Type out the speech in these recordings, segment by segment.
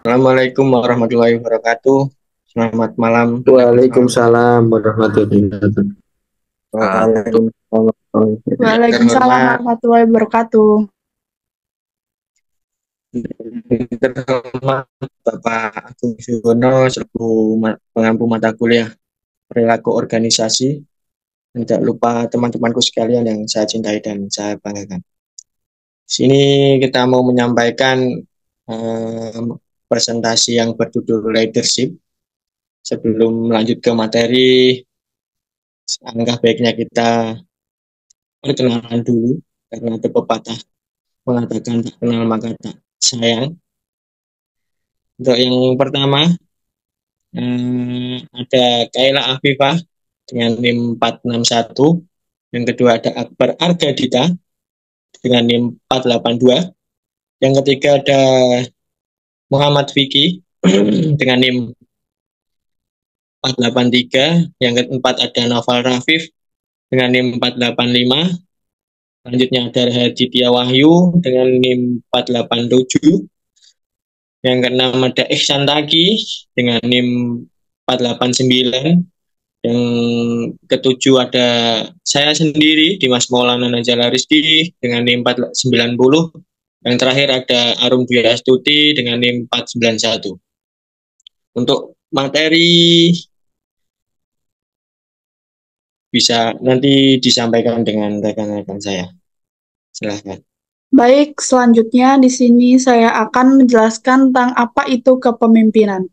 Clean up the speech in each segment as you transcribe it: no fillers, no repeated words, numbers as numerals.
Assalamualaikum warahmatullahi wabarakatuh. Selamat malam, teman-teman. Waalaikumsalam warahmatullahi wabarakatuh. Waalaikumsalam warahmatullahi wabarakatuh. Yang Waalaikumsalam terhormat, warahmatullahi wabarakatuh. Bapak Agung Suwono selaku pengampu mata kuliah perilaku organisasi. Dan tidak lupa teman-temanku sekalian yang saya cintai dan saya banggakan. Sini kita mau menyampaikan presentasi yang berjudul leadership. Sebelum lanjut ke materi, alangkah baiknya kita perkenalan dulu karena ada pepatah mengatakan tak kenal maka tak sayang. Untuk yang pertama ada Kaila Afifah dengan NIM 461. Yang kedua ada Akbar Argadita dengan NIM 482. Yang ketiga ada Muhammad Vicky dengan NIM 483. Yang keempat ada Noval Rafif dengan NIM 485. Selanjutnya ada Haditya Wahyu dengan NIM 487. Yang keenam ada Ihsan Taki dengan NIM 489. Yang ketujuh ada saya sendiri, Dimas Maulana Najala Rizky dengan NIM 490. Yang terakhir ada Arum Dwi Astuti dengan NIM 491. Untuk materi bisa nanti disampaikan dengan rekan-rekan saya. Silahkan. Baik, selanjutnya di sini saya akan menjelaskan tentang apa itu kepemimpinan.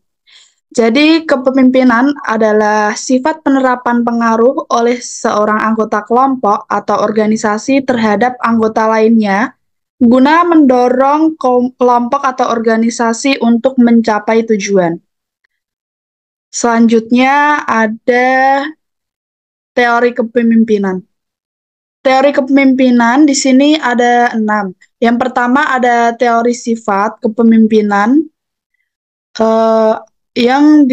Jadi, kepemimpinan adalah sifat penerapan pengaruh oleh seorang anggota kelompok atau organisasi terhadap anggota lainnya guna mendorong kelompok atau organisasi untuk mencapai tujuan. Selanjutnya ada teori kepemimpinan. Teori kepemimpinan di sini ada 6. Yang pertama ada teori sifat kepemimpinan yang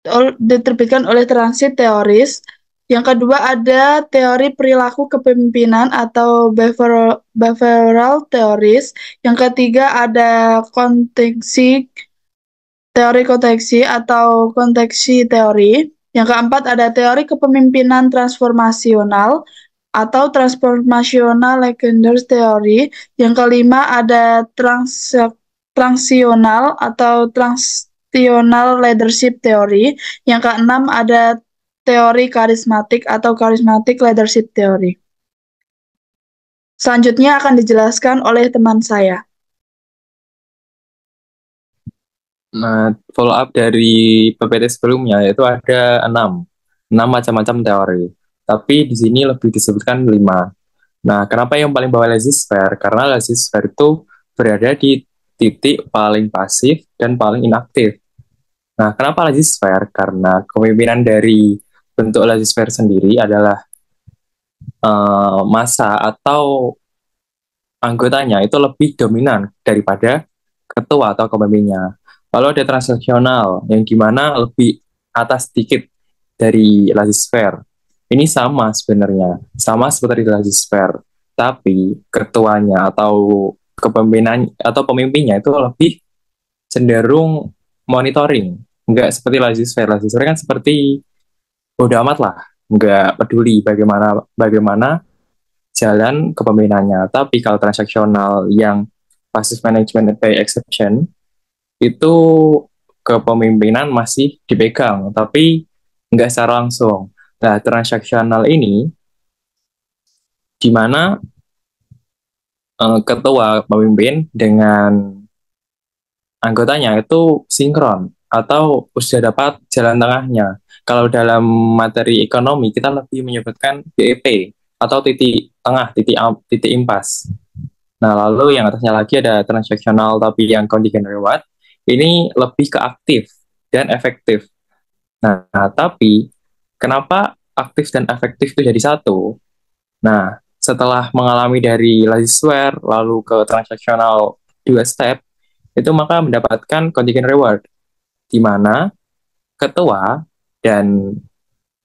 diterbitkan oleh transit teoris. Yang kedua ada teori perilaku kepemimpinan atau behavioral theories. Yang ketiga ada teori konteksi atau konteksi teori. Yang keempat ada teori kepemimpinan transformasional atau transformational leaders theory. Yang kelima ada transitional atau transitional leadership theory. Yang keenam ada teori karismatik atau charismatic leadership theory. Selanjutnya akan dijelaskan oleh teman saya. Nah, follow up dari PPT sebelumnya yaitu ada 6 macam-macam teori. Tapi di sini lebih disebutkan 5. Nah, kenapa yang paling bawah laissez-faire? Karena laissez-faire itu berada di titik paling pasif dan paling inaktif. Nah, kenapa laissez-faire? Karena kepemimpinan dari bentuk laissez-faire sendiri adalah massa atau anggotanya itu lebih dominan daripada ketua atau pemimpinnya. Lalu ada transaksional yang gimana lebih atas sedikit dari laissez-faire. Ini sama sebenarnya, sama seperti laissez-faire, tapi ketuanya atau kepemimpinan atau pemimpinnya itu lebih cenderung monitoring, enggak seperti laissez-faire. Laissez-faire kan seperti bodo amat lah, enggak peduli bagaimana bagaimana jalan kepemimpinannya. Tapi kalau transaksional yang passive management by exception itu kepemimpinan masih dipegang, tapi nggak secara langsung. Nah, transaksional ini di mana ketua pemimpin dengan anggotanya itu sinkron atau sudah dapat jalan tengahnya. Kalau dalam materi ekonomi kita lebih menyebutkan DEP atau titik tengah, titik impas. Nah, lalu yang atasnya lagi ada transaksional tapi yang contingent reward. Ini lebih ke aktif dan efektif. Nah, tapi kenapa aktif dan efektif itu jadi satu? Nah, setelah mengalami dari laissez-faire lalu ke transaksional 2 step, itu maka mendapatkan contingent reward, di mana ketua dan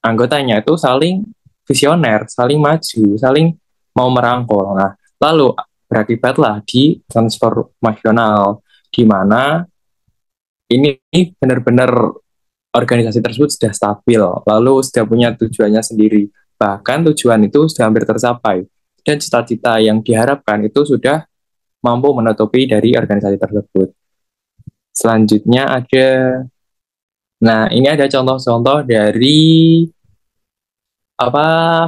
anggotanya itu saling visioner, saling maju, saling mau merangkul. Nah, lalu berakibatlah di transformasional, di mana ini benar-benar organisasi tersebut sudah stabil, lalu sudah punya tujuannya sendiri. Bahkan tujuan itu sudah hampir tercapai, dan cita-cita yang diharapkan itu sudah mampu menutupi dari organisasi tersebut. Selanjutnya ini ada contoh-contoh dari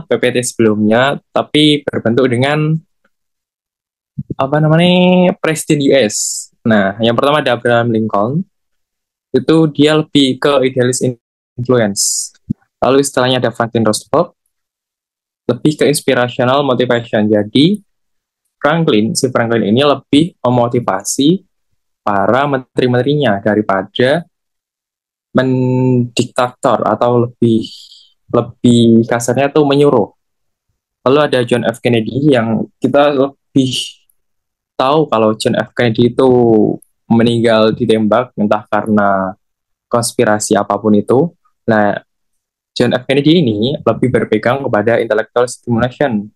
PPT sebelumnya, tapi berbentuk dengan Presiden US. Nah, yang pertama ada Abraham Lincoln, itu dia lebih ke idealis influence. Lalu istilahnya ada Franklin Roosevelt, lebih ke inspirational motivation. Jadi si Franklin ini lebih memotivasi para menteri-menterinya daripada mendiktator atau lebih kasarnya tuh menyuruh. Lalu ada John F. Kennedy yang kita lebih tahu kalau John F. Kennedy itu meninggal ditembak entah karena konspirasi apapun itu. Nah, John F. Kennedy ini lebih berpegang kepada intellectual stimulation.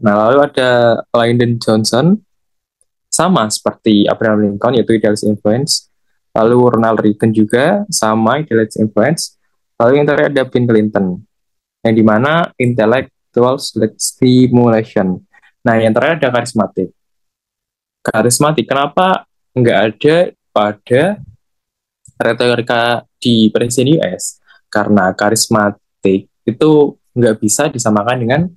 Nah, lalu ada Lyndon Johnson, sama seperti Abraham Lincoln, yaitu idealis influence. Lalu Ronald Reagan juga sama idealis influence. Lalu yang terakhir ada Bill Clinton, yang dimana intellectual stimulation. Nah, yang terakhir ada karismatik. Karismatik, kenapa nggak ada pada retorika di presiden US? Karena karismatik itu nggak bisa disamakan dengan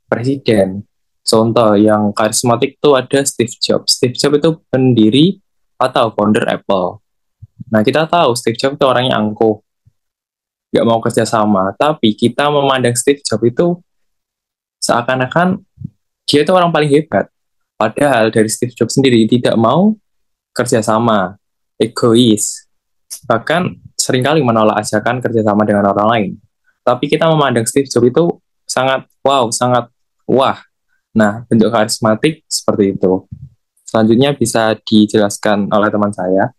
presiden. Contoh yang karismatik itu ada Steve Jobs. Steve Jobs itu pendiri atau founder Apple. Nah, kita tahu Steve Jobs itu orangnya angkuh, nggak mau kerja sama. Tapi kita memandang Steve Jobs itu seakan-akan dia itu orang paling hebat. Padahal dari Steve Jobs sendiri tidak mau kerja sama, egois. Bahkan seringkali menolak ajakan kerjasama dengan orang lain. Tapi kita memandang Steve Jobs itu sangat wah. Nah, bentuk karismatik seperti itu. Selanjutnya bisa dijelaskan oleh teman saya.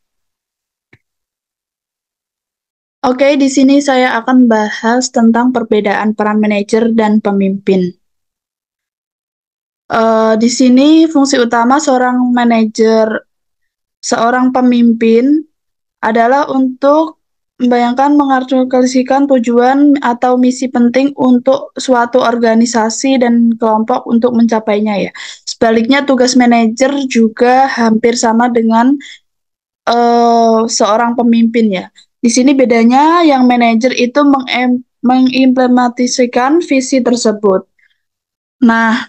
Oke, di sini saya akan bahas tentang perbedaan peran manajer dan pemimpin. Di sini fungsi utama seorang pemimpin adalah untuk mengartikulasikan tujuan atau misi penting untuk suatu organisasi dan kelompok untuk mencapainya ya. Sebaliknya tugas manajer juga hampir sama dengan seorang pemimpin ya. Di sini bedanya yang manajer itu mengimplementasikan visi tersebut. Nah,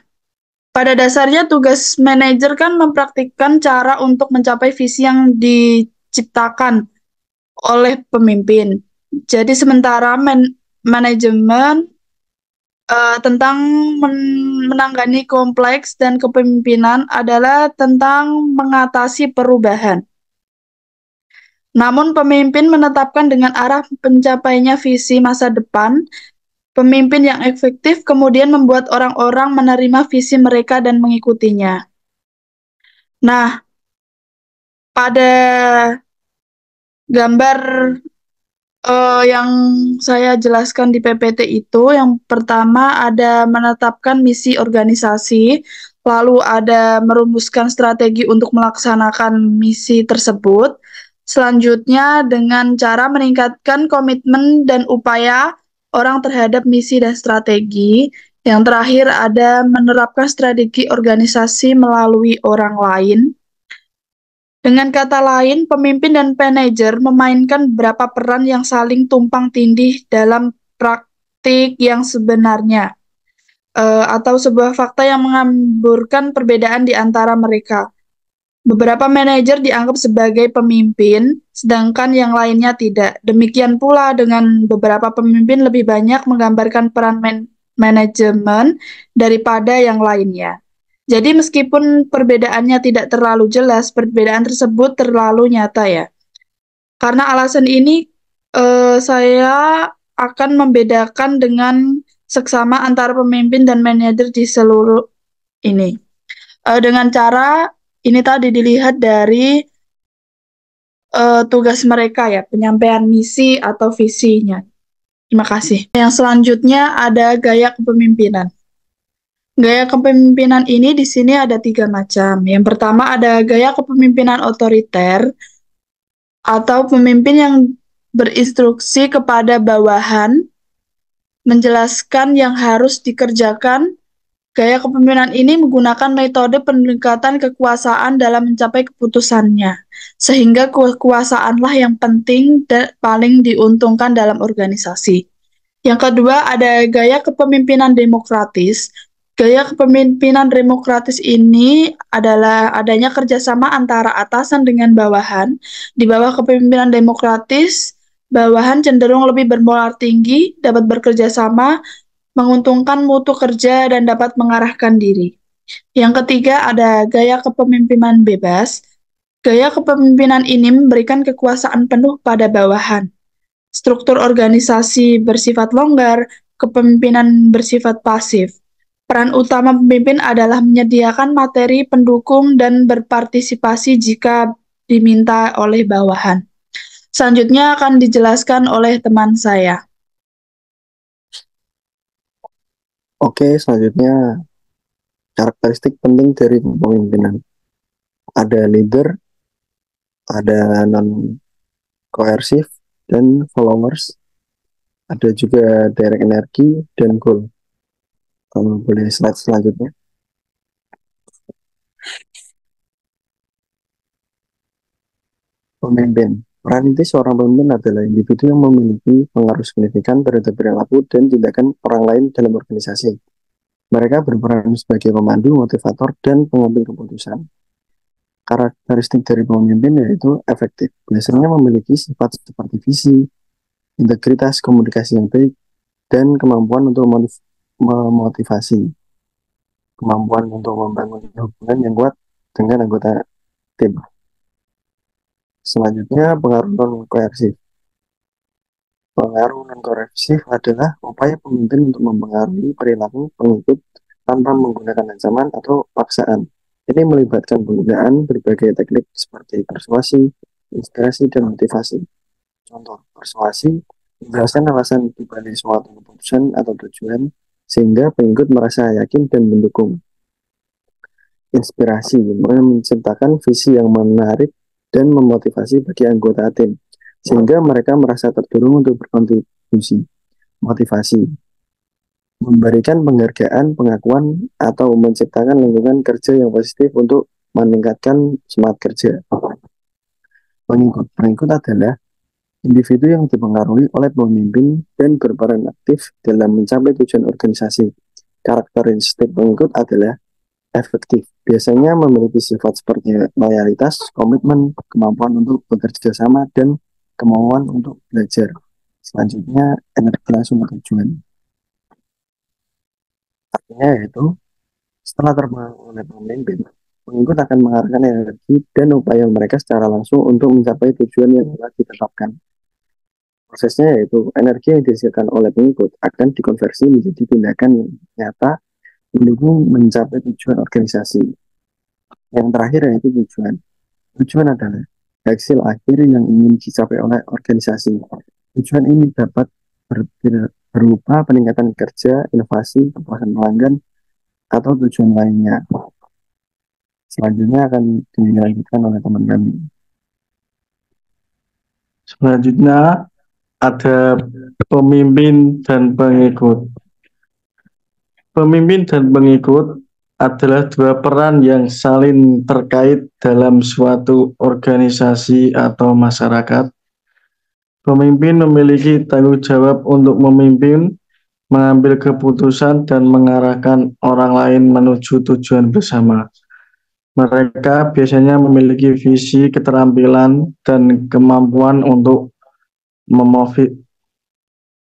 pada dasarnya tugas manajer kan mempraktikkan cara untuk mencapai visi yang diciptakan oleh pemimpin. Jadi sementara manajemen tentang menangani kompleks dan kepemimpinan adalah tentang mengatasi perubahan. Namun pemimpin menetapkan dengan arah pencapainya visi masa depan. Pemimpin yang efektif kemudian membuat orang-orang menerima visi mereka dan mengikutinya. Nah, pada gambar yang saya jelaskan di PPT itu, yang pertama ada menetapkan misi organisasi, lalu ada merumuskan strategi untuk melaksanakan misi tersebut. Selanjutnya dengan cara meningkatkan komitmen dan upaya orang terhadap misi dan strategi. Yang terakhir ada menerapkan strategi organisasi melalui orang lain. Dengan kata lain, pemimpin dan manajer memainkan beberapa peran yang saling tumpang tindih dalam praktik yang sebenarnya, atau sebuah fakta yang mengamburkan perbedaan di antara mereka. Beberapa manajer dianggap sebagai pemimpin, sedangkan yang lainnya tidak. Demikian pula dengan beberapa pemimpin lebih banyak menggambarkan peran manajemen daripada yang lainnya. Jadi meskipun perbedaannya tidak terlalu jelas, perbedaan tersebut terlalu nyata ya. Karena alasan ini, saya akan membedakan dengan seksama antara pemimpin dan manajer di seluruh ini. Dengan cara ini tadi dilihat dari tugas mereka ya, penyampaian misi atau visinya. Terima kasih. Yang selanjutnya ada gaya kepemimpinan. Gaya kepemimpinan ini di sini ada 3 macam. Yang pertama ada gaya kepemimpinan otoriter atau pemimpin yang berinstruksi kepada bawahan, menjelaskan yang harus dikerjakan. Gaya kepemimpinan ini menggunakan metode peningkatan kekuasaan dalam mencapai keputusannya, sehingga kekuasaanlah yang penting dan paling diuntungkan dalam organisasi. Yang kedua, ada gaya kepemimpinan demokratis. Gaya kepemimpinan demokratis ini adalah adanya kerjasama antara atasan dengan bawahan. Di bawah kepemimpinan demokratis, bawahan cenderung lebih bermoral tinggi, dapat bekerja sama, menguntungkan mutu kerja, dan dapat mengarahkan diri. Yang ketiga, ada gaya kepemimpinan bebas. Gaya kepemimpinan ini memberikan kekuasaan penuh pada bawahan. Struktur organisasi bersifat longgar, kepemimpinan bersifat pasif. Peran utama pemimpin adalah menyediakan materi pendukung dan berpartisipasi jika diminta oleh bawahan. Selanjutnya akan dijelaskan oleh teman saya. Oke, selanjutnya karakteristik penting dari kepemimpinan. Ada leader, ada non-coercive, dan followers. Ada juga direct energy dan goal. Kalau boleh slide selanjutnya. Pemimpin. Peran inti seorang pemimpin adalah individu yang memiliki pengaruh signifikan terhadap perilaku dan tindakan orang lain dalam organisasi. Mereka berperan sebagai pemandu, motivator, dan pengambil keputusan. Karakteristik dari pemimpin yaitu efektif. Biasanya memiliki sifat seperti visi, integritas, komunikasi yang baik, dan kemampuan untuk memotivasi. Kemampuan untuk membangun hubungan yang kuat dengan anggota tim. Selanjutnya, pengaruh non-koersif. Pengaruh non-koersif adalah upaya pemimpin untuk mempengaruhi perilaku pengikut tanpa menggunakan ancaman atau paksaan. Ini melibatkan penggunaan berbagai teknik seperti persuasi, inspirasi, dan motivasi. Contoh, persuasi menjelaskan alasan dibalik suatu keputusan atau tujuan sehingga pengikut merasa yakin dan mendukung. Inspirasi menciptakan visi yang menarik dan memotivasi bagi anggota tim, sehingga mereka merasa terdorong untuk berkontribusi. Motivasi memberikan penghargaan, pengakuan, atau menciptakan lingkungan kerja yang positif untuk meningkatkan semangat kerja. Pengikut adalah individu yang dipengaruhi oleh pemimpin dan berperan aktif dalam mencapai tujuan organisasi. Karakteristik pengikut adalah efektif. Biasanya memiliki sifat seperti loyalitas, komitmen, kemampuan untuk bekerja sama, dan kemauan untuk belajar. Selanjutnya, energi langsung ke tujuan. Artinya yaitu, setelah terpengaruh oleh pemimpin, pengikut akan mengarahkan energi dan upaya mereka secara langsung untuk mencapai tujuan yang telah ditetapkan. Prosesnya yaitu, energi yang dihasilkan oleh pengikut akan dikonversi menjadi tindakan yang nyata mendukung mencapai tujuan organisasi. Yang terakhir yaitu tujuan. Tujuan adalah hasil akhir yang ingin dicapai oleh organisasi. Tujuan ini dapat berupa peningkatan kerja, inovasi, kepuasan pelanggan, atau tujuan lainnya. Selanjutnya akan dilanjutkan oleh teman kami. Selanjutnya ada pemimpin dan pengikut. Pemimpin dan pengikut adalah dua peran yang saling terkait dalam suatu organisasi atau masyarakat. Pemimpin memiliki tanggung jawab untuk memimpin, mengambil keputusan, dan mengarahkan orang lain menuju tujuan bersama. Mereka biasanya memiliki visi, keterampilan, dan kemampuan untuk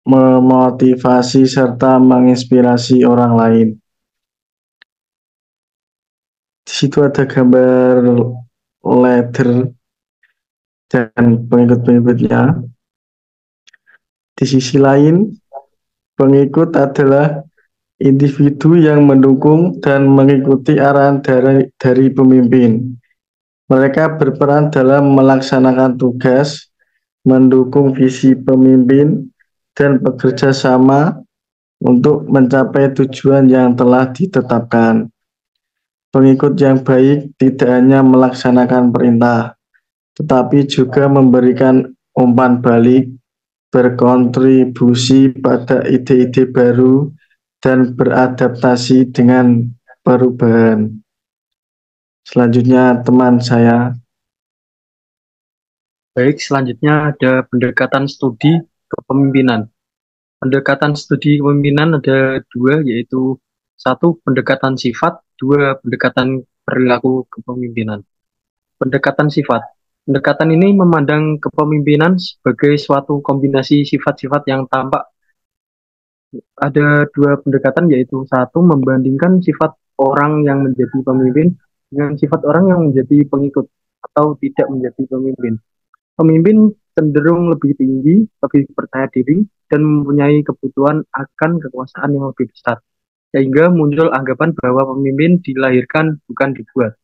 memotivasi serta menginspirasi orang lain. Di situ ada gambar leader dan pengikut-pengikutnya. Di sisi lain, pengikut adalah individu yang mendukung dan mengikuti arahan dari pemimpin. Mereka berperan dalam melaksanakan tugas, mendukung visi pemimpin, dan bekerja sama untuk mencapai tujuan yang telah ditetapkan. Pengikut yang baik tidak hanya melaksanakan perintah, tetapi juga memberikan umpan balik, berkontribusi pada ide-ide baru, dan beradaptasi dengan perubahan. Selanjutnya teman saya. Baik, selanjutnya ada pendekatan studi kepemimpinan. Pendekatan studi kepemimpinan ada dua, yaitu satu pendekatan sifat, dua pendekatan perilaku kepemimpinan. Pendekatan sifat. Pendekatan ini memandang kepemimpinan sebagai suatu kombinasi sifat-sifat yang tampak. Ada dua pendekatan, yaitu satu membandingkan sifat orang yang menjadi pemimpin dengan sifat orang yang menjadi pengikut atau tidak menjadi pemimpin. Pemimpin cenderung lebih tinggi, lebih percaya diri, dan mempunyai kebutuhan akan kekuasaan yang lebih besar. Sehingga muncul anggapan bahwa pemimpin dilahirkan bukan dibuat.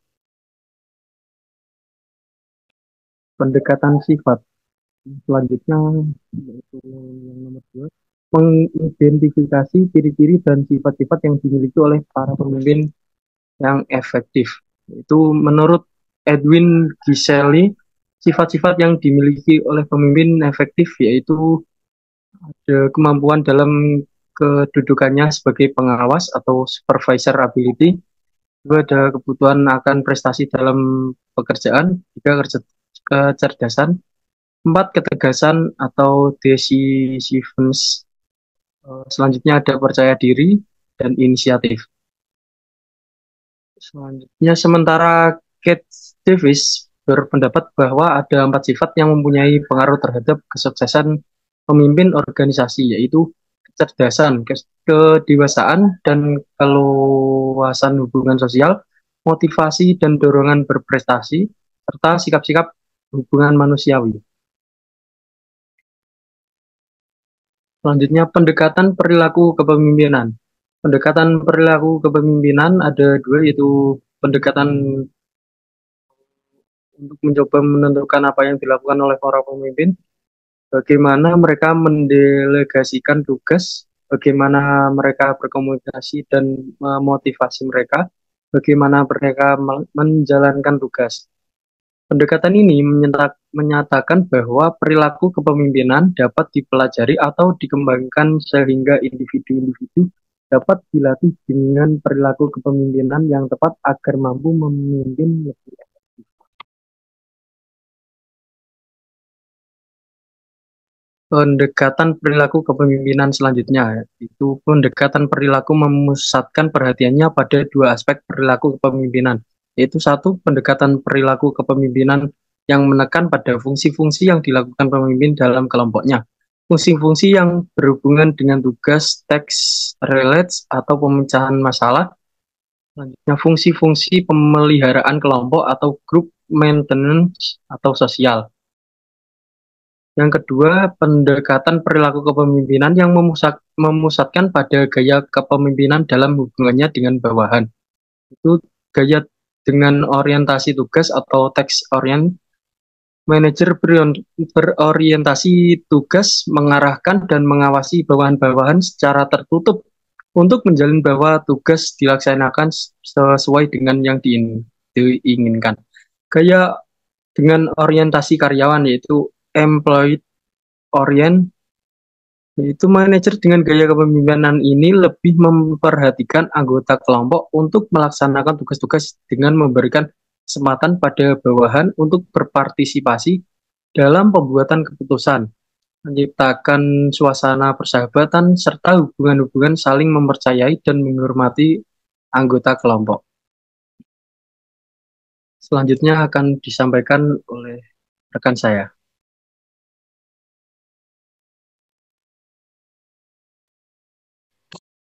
Pendekatan sifat. Selanjutnya, yaitu yang nomor 2, mengidentifikasi ciri-ciri dan sifat-sifat yang dimiliki oleh para pemimpin yang efektif. Itu menurut Edwin Giseli, sifat-sifat yang dimiliki oleh pemimpin efektif yaitu ada kemampuan dalam kedudukannya sebagai pengawas atau supervisor ability, juga ada kebutuhan akan prestasi dalam pekerjaan, juga kecerdasan, 4 ketegasan atau decisiveness. Selanjutnya ada percaya diri dan inisiatif. Selanjutnya, sementara Kate Davis berpendapat bahwa ada 4 sifat yang mempunyai pengaruh terhadap kesuksesan pemimpin organisasi, yaitu kecerdasan, kedewasaan, dan keluasan hubungan sosial, motivasi dan dorongan berprestasi, serta sikap-sikap hubungan manusiawi. Selanjutnya, pendekatan perilaku kepemimpinan. Pendekatan perilaku kepemimpinan ada dua, yaitu pendekatan untuk mencoba menentukan apa yang dilakukan oleh para pemimpin, bagaimana mereka mendelegasikan tugas, bagaimana mereka berkomunikasi dan memotivasi mereka, bagaimana mereka menjalankan tugas. Pendekatan ini menyatakan bahwa perilaku kepemimpinan dapat dipelajari atau dikembangkan sehingga individu-individu dapat dilatih dengan perilaku kepemimpinan yang tepat agar mampu memimpin lebih efektif. Pendekatan perilaku kepemimpinan selanjutnya, itu pendekatan perilaku memusatkan perhatiannya pada dua aspek perilaku kepemimpinan, yaitu satu, pendekatan perilaku kepemimpinan yang menekan pada fungsi-fungsi yang dilakukan pemimpin dalam kelompoknya. Fungsi-fungsi yang berhubungan dengan tugas, teks, relates, atau pemecahan masalah. Selanjutnya, fungsi-fungsi pemeliharaan kelompok atau group maintenance atau sosial. Yang kedua, pendekatan perilaku kepemimpinan yang memusatkan pada gaya kepemimpinan dalam hubungannya dengan bawahan. Itu gaya dengan orientasi tugas atau task orient. Manajer berorientasi tugas, mengarahkan dan mengawasi bawahan-bawahan secara tertutup untuk menjalin bahwa tugas dilaksanakan sesuai dengan yang diinginkan. Gaya dengan orientasi karyawan yaitu employee orient, yaitu manajer dengan gaya kepemimpinan ini lebih memperhatikan anggota kelompok untuk melaksanakan tugas-tugas dengan memberikan kesempatan pada bawahan untuk berpartisipasi dalam pembuatan keputusan, menciptakan suasana persahabatan, serta hubungan-hubungan saling mempercayai dan menghormati anggota kelompok. Selanjutnya akan disampaikan oleh rekan saya.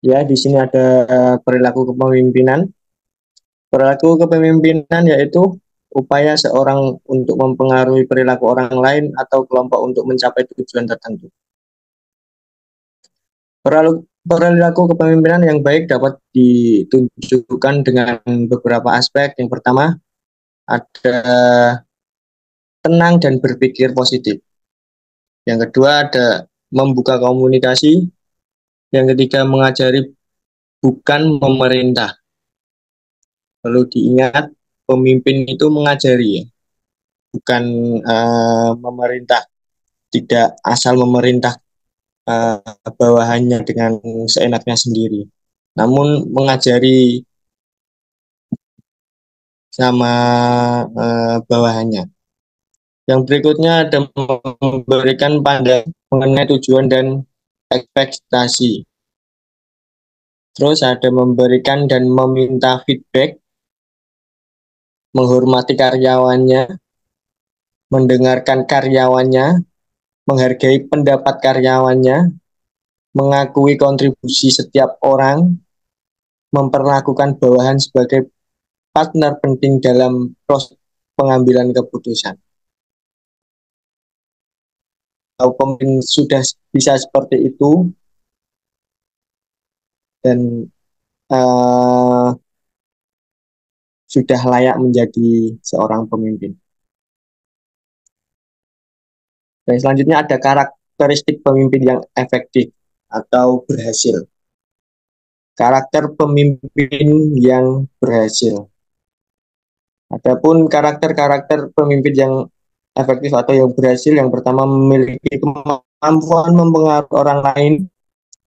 Ya, di sini ada perilaku kepemimpinan. Perilaku kepemimpinan yaitu upaya seorang untuk mempengaruhi perilaku orang lain atau kelompok untuk mencapai tujuan tertentu. Perilaku kepemimpinan yang baik dapat ditunjukkan dengan beberapa aspek. Yang pertama, ada tenang dan berpikir positif. Yang kedua, ada membuka komunikasi. Yang ketiga, mengajari bukan memerintah. Perlu diingat, pemimpin itu mengajari, ya, bukan memerintah. Tidak asal memerintah bawahannya dengan seenaknya sendiri. Namun mengajari sama bawahannya. Yang berikutnya ada memberikan pandangan mengenai tujuan dan ekspektasi. Terus ada memberikan dan meminta feedback, menghormati karyawannya, mendengarkan karyawannya, menghargai pendapat karyawannya, mengakui kontribusi setiap orang, memperlakukan bawahan sebagai partner penting dalam proses pengambilan keputusan. Kalau pemimpin sudah bisa seperti itu dan sudah layak menjadi seorang pemimpin. Dan selanjutnya ada karakteristik pemimpin yang efektif atau berhasil. Karakter pemimpin yang berhasil. Adapun karakter-karakter pemimpin yang efektif atau yang berhasil, yang pertama memiliki kemampuan mempengaruhi orang lain,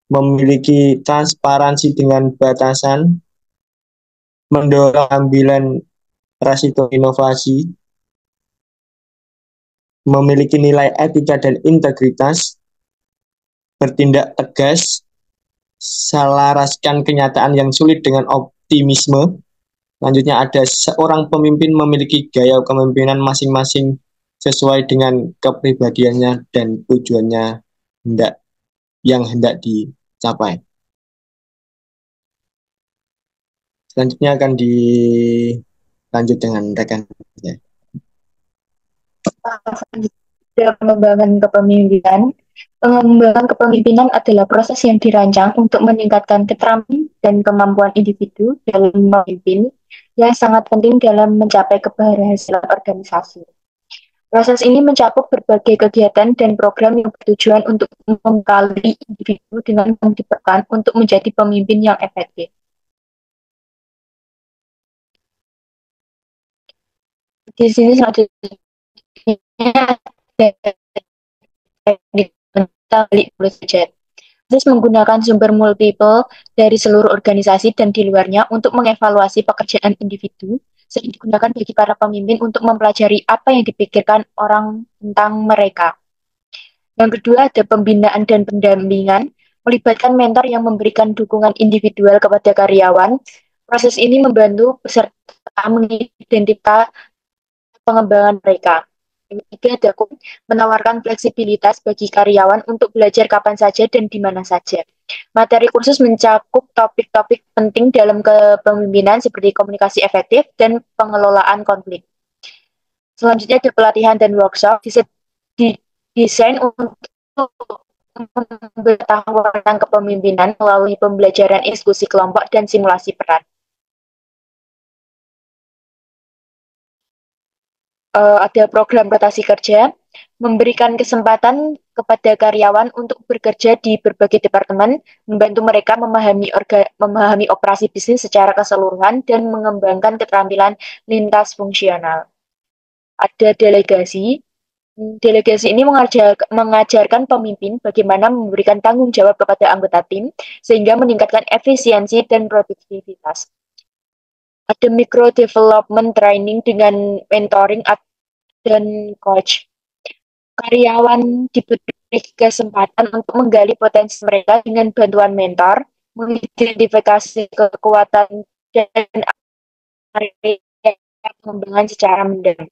memiliki transparansi dengan batasan, mendorong ambilan resiko inovasi, memiliki nilai etika dan integritas, bertindak tegas, selaraskan kenyataan yang sulit dengan optimisme. Selanjutnya ada seorang pemimpin memiliki gaya kepemimpinan masing-masing sesuai dengan kepribadiannya dan tujuannya yang hendak dicapai. Selanjutnya akan dilanjut dengan rekan. Pengembangan kepemimpinan. Pengembangan kepemimpinan adalah proses yang dirancang untuk meningkatkan keterampilan dan kemampuan individu dalam memimpin yang sangat penting dalam mencapai keberhasilan organisasi. Proses ini mencakup berbagai kegiatan dan program yang bertujuan untuk membekali individu dengan yang diperlukan untuk menjadi pemimpin yang efektif. Di sini selanjutnya Terus menggunakan sumber multiple dari seluruh organisasi dan di luarnya untuk mengevaluasi pekerjaan individu, sering digunakan bagi para pemimpin untuk mempelajari apa yang dipikirkan orang tentang mereka. Yang kedua ada pembinaan dan pendampingan, melibatkan mentor yang memberikan dukungan individual kepada karyawan. Proses ini membantu peserta mengidentifikasi pengembangan mereka. Yang ketiga ada menawarkan fleksibilitas bagi karyawan untuk belajar kapan saja dan di mana saja. Materi kursus mencakup topik-topik penting dalam kepemimpinan seperti komunikasi efektif dan pengelolaan konflik. Selanjutnya ada pelatihan dan workshop didesain untuk pengetahuan tentang kepemimpinan melalui pembelajaran diskusi kelompok dan simulasi peran. Ada program rotasi kerja, memberikan kesempatan kepada karyawan untuk bekerja di berbagai departemen, membantu mereka memahami operasi bisnis secara keseluruhan, dan mengembangkan keterampilan lintas fungsional. Ada delegasi. Delegasi ini mengajarkan pemimpin bagaimana memberikan tanggung jawab kepada anggota tim, sehingga meningkatkan efisiensi dan produktivitas. Ada micro development training dengan mentoring dan coach. Karyawan diberi kesempatan untuk menggali potensi mereka dengan bantuan mentor, mengidentifikasi kekuatan dan area pengembangan secara mendalam.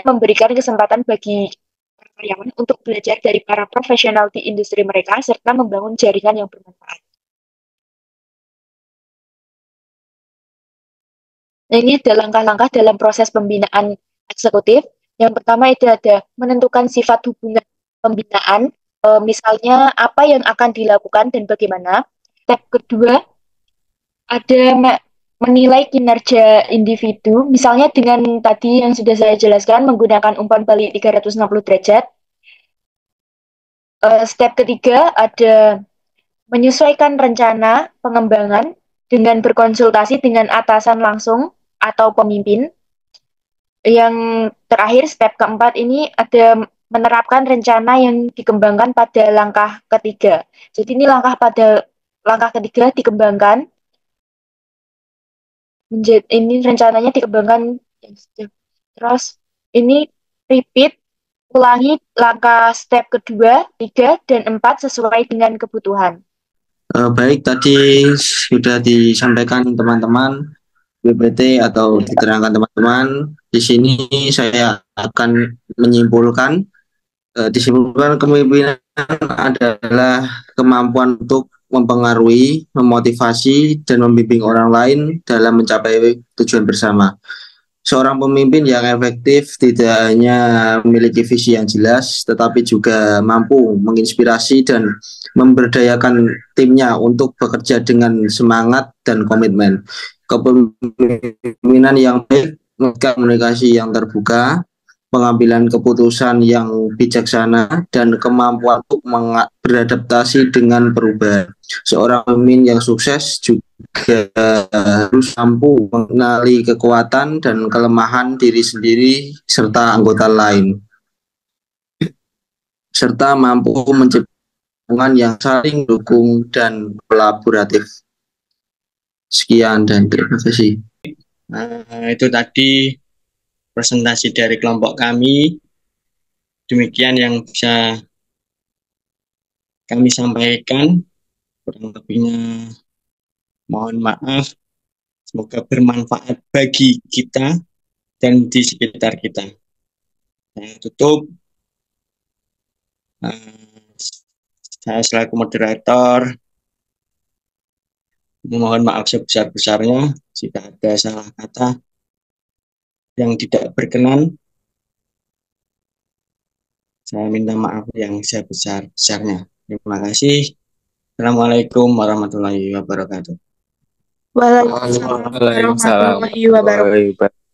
Memberikan kesempatan bagi karyawan untuk belajar dari para profesional di industri mereka serta membangun jaringan yang bermanfaat. Nah, ini ada langkah-langkah dalam proses pembinaan eksekutif. Yang pertama itu ada menentukan sifat hubungan pembinaan, misalnya apa yang akan dilakukan dan bagaimana. Step kedua, ada menilai kinerja individu, misalnya dengan tadi yang sudah saya jelaskan, menggunakan umpan balik 360 derajat. Step ketiga ada menyesuaikan rencana pengembangan dengan berkonsultasi dengan atasan langsung atau pemimpin. Yang terakhir, step keempat ini ada menerapkan rencana yang dikembangkan pada langkah ketiga. Jadi ini langkah ketiga dikembangkan. Ini rencananya dikembangkan. Terus ini repeat, ulangi langkah step kedua, 3, dan 4 sesuai dengan kebutuhan. Baik, tadi sudah disampaikan teman-teman PPT atau diterangkan teman-teman. Di sini saya akan menyimpulkan. Disimpulkan kepemimpinan adalah kemampuan untuk mempengaruhi, memotivasi, dan membimbing orang lain dalam mencapai tujuan bersama. Seorang pemimpin yang efektif tidak hanya memiliki visi yang jelas, tetapi juga mampu menginspirasi dan memberdayakan timnya untuk bekerja dengan semangat dan komitmen. Kepemimpinan yang baik, komunikasi yang terbuka, pengambilan keputusan yang bijaksana, dan kemampuan untuk beradaptasi dengan perubahan. Seorang pemimpin yang sukses juga harus mampu mengenali kekuatan dan kelemahan diri sendiri serta anggota lain, serta mampu menciptakan hubungan yang saling dukung dan kolaboratif. Sekian dan terima kasih. Itu tadi presentasi dari kelompok kami. Demikian yang bisa kami sampaikan. Kurang lebihnya mohon maaf. Semoga bermanfaat bagi kita dan di sekitar kita. Saya tutup. Saya selaku moderator mohon maaf sebesar-besarnya jika ada salah kata yang tidak berkenan. Saya minta maaf yang sebesar-besarnya. Terima kasih. Assalamualaikum warahmatullahi wabarakatuh. Waalaikumsalam warahmatullahi wabarakatuh.